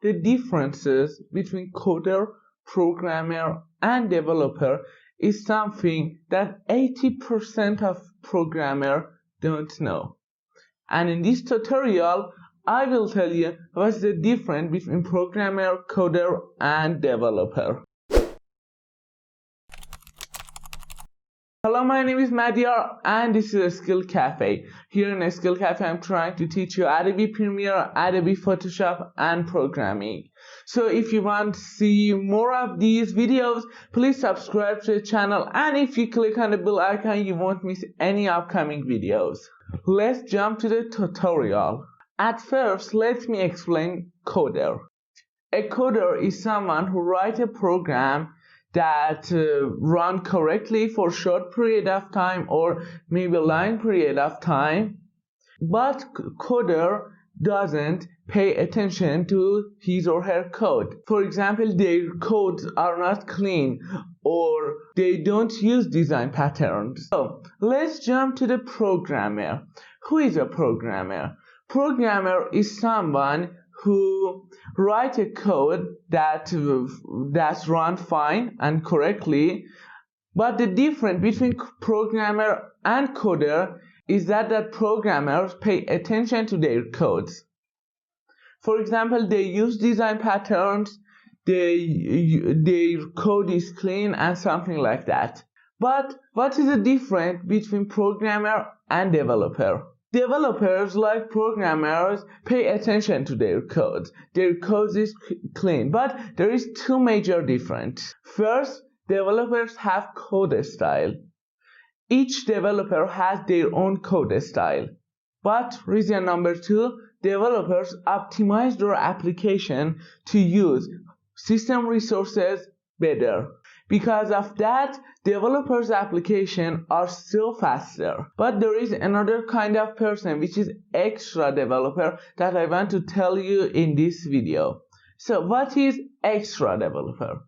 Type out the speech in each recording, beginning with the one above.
the differences between coder, programmer, and developer is something that 80% of programmers don't know. And in this tutorial, I will tell you what's the difference between programmer, coder, and developer. Hello, my name is Madhyar and this is Skill Cafe. Here in Skill Cafe, I'm trying to teach you Adobe Premiere, Adobe Photoshop, and programming. So if you want to see more of these videos, please subscribe to the channel, and if you click on the bell icon, you won't miss any upcoming videos. Let's jump to the tutorial. At first, let me explain coder. A coder is someone who writes a program that run correctly for a short period of time or maybe a long period of time, but coder doesn't pay attention to his or her code. For example, their codes are not clean or they don't use design patterns. So let's jump to the programmer. Who is a programmer? Programmer is someone who write a code that's run fine and correctly, but the difference between programmer and coder is that programmers pay attention to their codes. For example, they use design patterns, their code is clean and something like that. But what is the difference between programmer and developer? Developers, like programmers, pay attention to their code. Their code is clean, but there is two major differences. First, developers have code style. Each developer has their own code style. But reason number two, developers optimize their application to use system resources better. Because of that, developers' applications are still faster. But there is another kind of person, which is extra developer, that I want to tell you in this video. So what is extra developer?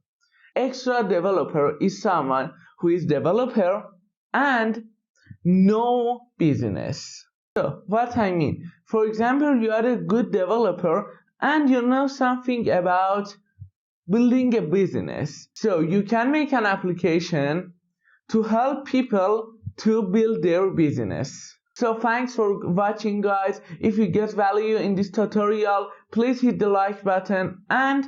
Extra developer is someone who is developer and no business. So what I mean, for example, you are a good developer and you know something about building a business. So you can make an application to help people to build their business. So thanks for watching, guys. If you get value in this tutorial, please hit the like button, and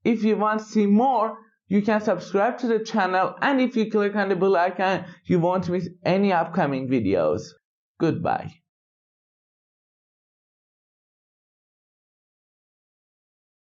if you want to see more, you can subscribe to the channel, and if you click on the bell icon, you won't miss any upcoming videos. Goodbye.